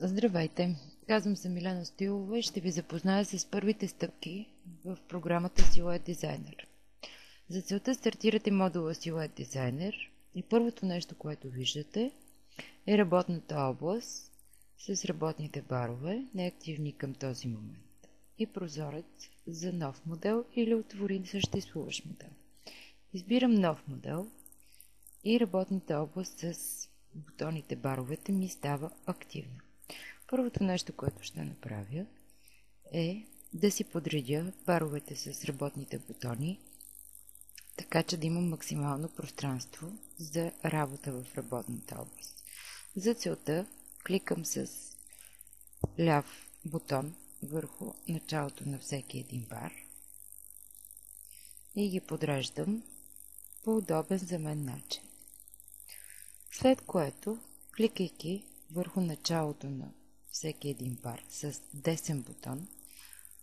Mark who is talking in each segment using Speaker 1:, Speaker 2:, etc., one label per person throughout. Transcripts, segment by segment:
Speaker 1: Здравейте! Казвам се Милена Стоилова и ще ви запозная с първите стъпки в програмата Silhouette Designer. За целта стартирате модула Silhouette Designer и първото нещо, което виждате, е работната област с работните барове, неактивни към този момент, и прозорец за нов модел или отвори съществуващ модел. Избирам нов модел и работната област с бутоните баровете ми става активна. Първото нещо, което ще направя, е да си подредя баровете с работните бутони, така че да имам максимално пространство за работа в работната област. За целта кликам с ляв бутон върху началото на всеки един бар и ги подреждам по удобен за мен начин. След което, кликайки върху началото на всеки един бар с десен бутон,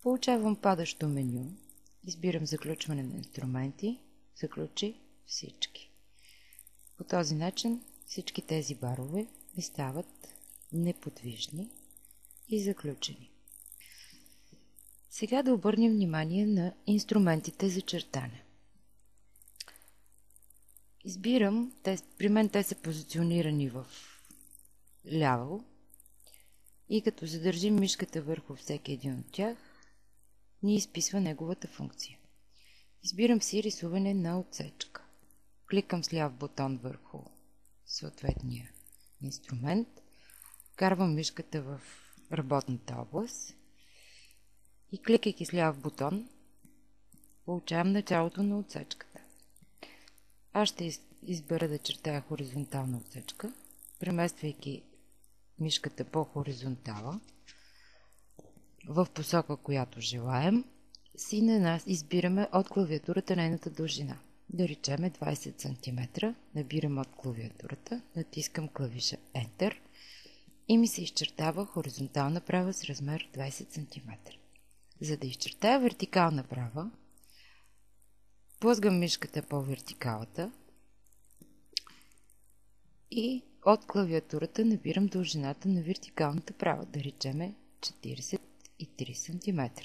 Speaker 1: получавам падащо меню, избирам заключване на инструменти, заключи всички. По този начин всички тези барове ми стават неподвижни и заключени. Сега да обърнем внимание на инструментите за чертане. Избирам, при мен те са позиционирани в ляво, и като задържим мишката върху всеки един от тях, ни изписва неговата функция. Избирам си рисуване на отсечка. Кликам с ляв бутон върху съответния инструмент, вкарвам мишката в работната област и кликайки с ляв бутон, получавам началото на отсечката. Аз ще избера да чертая хоризонтална отсечка, премествайки мишката по хоризонтала в посока, която желаем, си на нас избираме от клавиатурата нейната дължина. Да речеме 20 см, набирам от клавиатурата, натискам клавиша Enter и ми се изчертава хоризонтална права с размер 20 см. За да изчертая вертикална права, плъзгам мишката по вертикалата и от клавиатурата набирам дължината на вертикалната права, да речеме 43 см.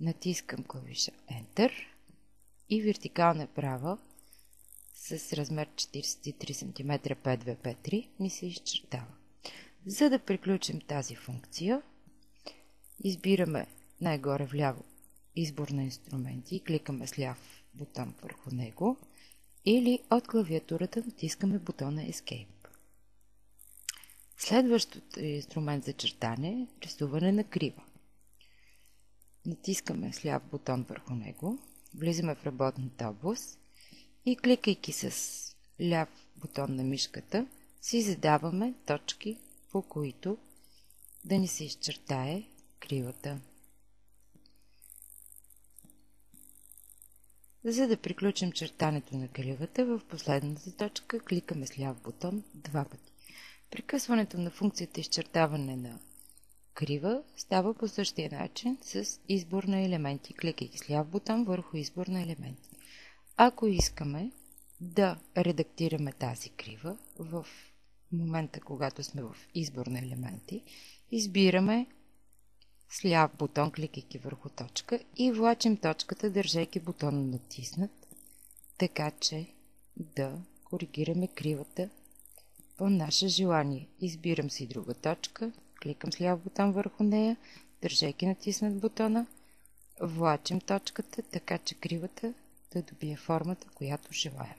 Speaker 1: Натискам клавиша Enter и вертикална права с размер 43 см 5V53 ми се изчертава. За да приключим тази функция, избираме най-горе вляво избор на инструменти и кликаме с ляв бутон върху него или от клавиатурата натискаме бутона Escape. Следващото инструмент за чертане е рисуване на крива. Натискаме с ляв бутон върху него, влизаме в работната област и кликайки с ляв бутон на мишката, си задаваме точки, по които да ни се изчертае кривата. За да приключим чертането на кривата, в последната точка кликаме с ляв бутон два пъти. Прекъсването на функцията изчертаване на крива става по същия начин с избор на елементи, кликайки с ляв бутон върху избор на елементи. Ако искаме да редактираме тази крива в момента, когато сме в избор на елементи, избираме с ляв бутон, кликайки върху точка и влачим точката, държейки бутона натиснат, така че да коригираме кривата по наше желание. Избирам си друга точка, кликам с ляв бутон върху нея, държейки натиснат бутона, влачим точката, така че кривата да добие формата, която желаем.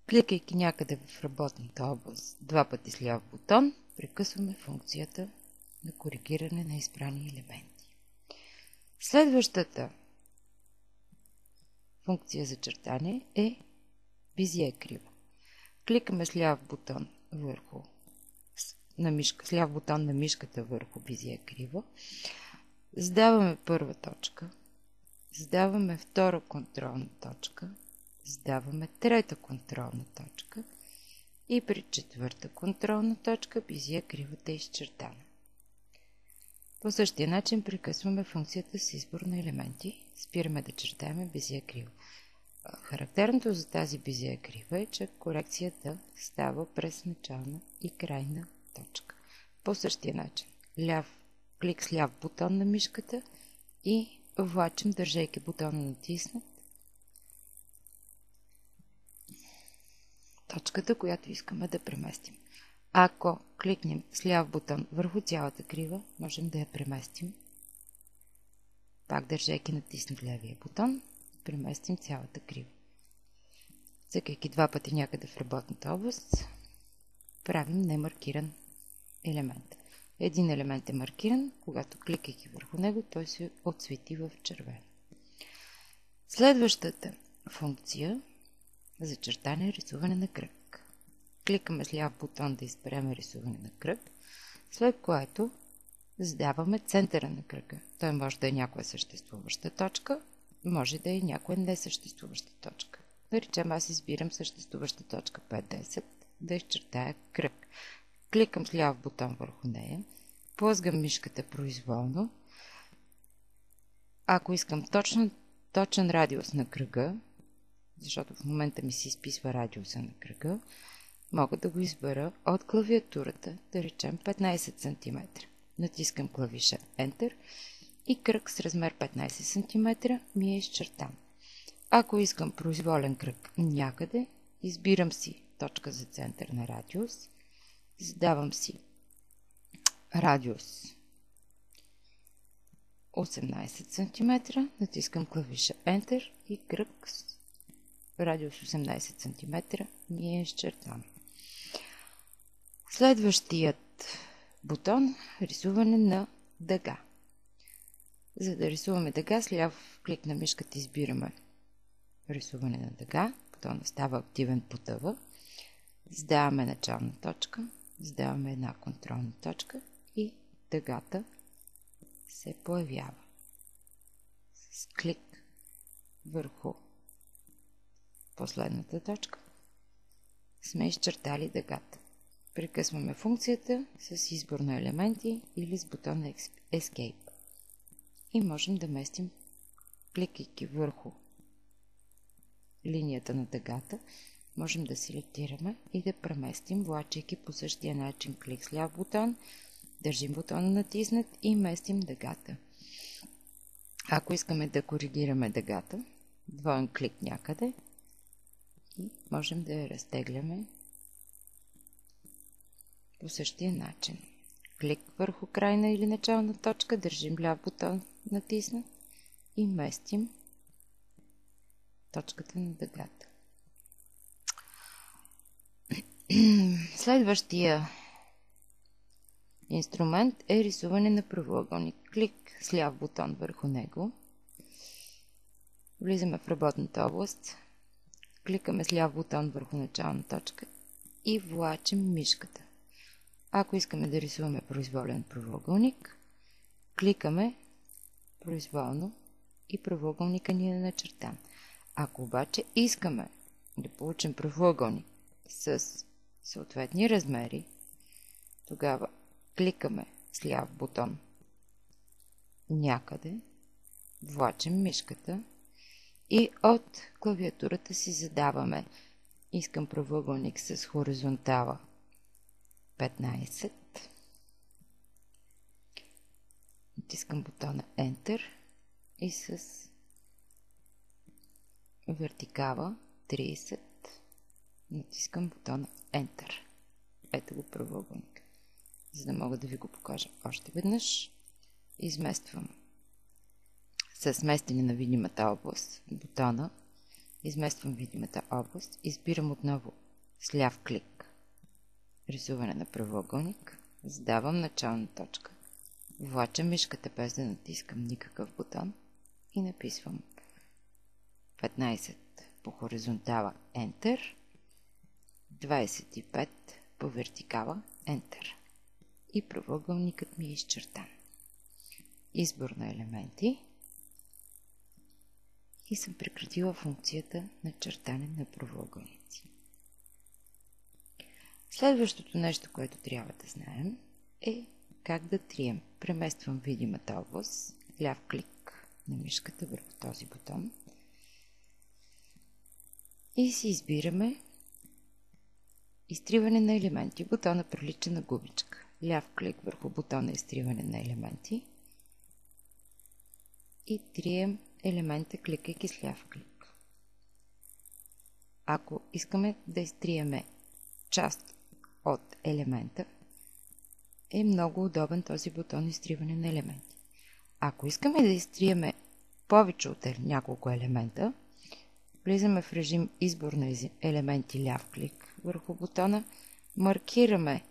Speaker 1: Кликайки някъде в работната област два пъти с ляв бутон, прекъсваме функцията на коригиране на избрани елементи. Следващата функция за чертане е Безие крива. Кликаме с ляв бутон с ляв бутон на мишката върху Безие крива. Задаваме първа точка, задаваме втора контролна точка, задаваме трета контролна точка и при четвърта контролна точка Безие кривата е изчертана. По същия начин прекъсваме функцията с избор на елементи. Спираме да чертаем Безие крива. Характерното за тази безия крива е, че корекцията става през начална и крайна точка. По същия начин. Клик с ляв бутон на мишката и влачим, държейки бутона натиснат, точката, която искаме да преместим. Ако кликнем с ляв бутон върху цялата крива, можем да я преместим. Пак държейки натиснат левия бутон, преместим цялата крива. Цъкайки два пъти някъде в работната област, правим немаркиран елемент. Един елемент е маркиран, когато кликайки върху него, той се отсвети в червено. Следващата функция за чертане е рисуване на кръг. Кликаме с ляв бутон да изберем рисуване на кръг, след което задаваме центъра на кръга. Той може да е някоя съществуваща точка, може да е някоя несъществуваща точка. Да речем, аз избирам съществуваща точка 5-10, да изчертая кръг. Кликам с ляв бутон върху нея, плъзгам мишката произволно. Ако искам точен радиус на кръга, защото в момента ми се изписва радиуса на кръга, мога да го избера от клавиатурата, да речем 15 см. Натискам клавиша Enter и кръг с размер 15 см ми е изчертан. Ако искам произволен кръг някъде, избирам си точка за център на радиус, задавам си радиус 18 см, натискам клавиша Enter и кръг с радиус 18 см ми е изчертан. Следващият бутон – рисуване на дъга. За да рисуваме дъга, с ляв клик на мишката избираме рисуване на дъга. Бутонът става активен, потъва. Задаваме начална точка, задаваме една контролна точка и дъгата се появява. С клик върху последната точка сме изчертали дъгата. Прекъсваме функцията с избор на елементи или с бутона Escape. И можем да местим, кликайки върху линията на дъгата, можем да селектираме и да преместим, влачайки по същия начин клик с ляв бутон, държим бутона натиснат и местим дъгата. Ако искаме да коригираме дъгата, двоен клик някъде и можем да я разтегляме по същия начин. Клик върху крайна или начална точка, държим ляв бутон натиснат и местим точката на дъгата. Следващия инструмент е рисуване на правоъгълник. Клик с ляв бутон върху него. Влизаме в работната област. Кликаме с ляв бутон върху начална точка и влачим мишката. Ако искаме да рисуваме произволен правоъгълник, кликаме произволно и правоъгълника ни е начертан. Ако обаче искаме да получим правоъгълник с съответни размери, тогава кликаме с ляв бутон някъде, влачим мишката и от клавиатурата си задаваме: искам правоъгълник с хоризонтала 15. Натискам бутона Enter и с вертикала 30. Натискам бутона Enter. Ето го правоъгълник. За да мога да ви го покажа още веднъж, измествам с местене на видимата област бутона, измествам видимата област, избирам отново с ляв клик рисуване на правоъгълник, задавам начална точка, влачам мишката без да натискам никакъв бутон и написвам 15 по хоризонтала Enter, 25 по вертикала Enter и правоъгълникът ми е изчертан. Избор на елементи и съм прекратила функцията на чертане на правоъгълници. Следващото нещо, което трябва да знаем, е как да трием. Премествам видимата област, ляв клик на мишката върху този бутон. и си избираме изтриване на елементи. Бутона прилича на губичка. Ляв клик върху бутона изтриване на елементи и трием елемента, кликайки с ляв клик. Ако искаме да изтриеме част от елемента, е много удобен този бутон изтриване на елементи. Ако искаме да изтриеме повече от няколко елемента, влизаме в режим избор на елементи, ляв клик върху бутона, маркираме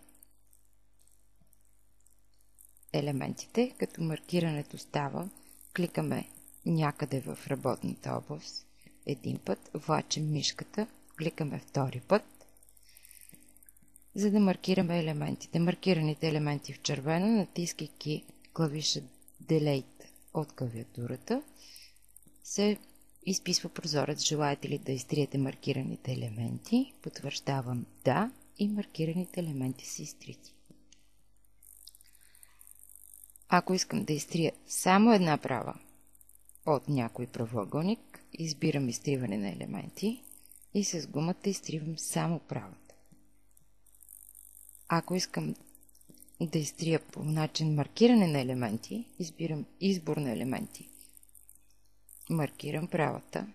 Speaker 1: елементите, като маркирането става, кликаме някъде в работната област един път, влачим мишката, кликаме втори път, за да маркираме елементите. Маркираните елементи в червено, натискайки клавиша Delete от клавиатурата, се изписва прозорец. Желаете ли да изтриете маркираните елементи? Потвърждавам да и маркираните елементи са изтрити. Ако искам да изтрия само една права от някой правоъгълник, избирам изтриване на елементи и с гумата изтривам само правата. Ако искам да изтрия по начин маркиране на елементи, избирам избор на елементи. Маркирам правата,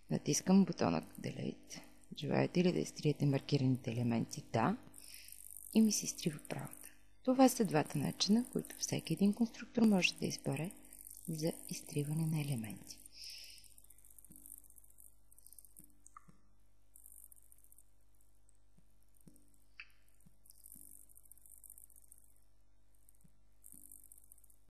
Speaker 1: натискам бутона Delete. Желаете ли да изтриете маркираните елементи? Да. И ми се изтрива правата. Това са двата начина, които всеки един конструктор може да избере за изтриване на елементи.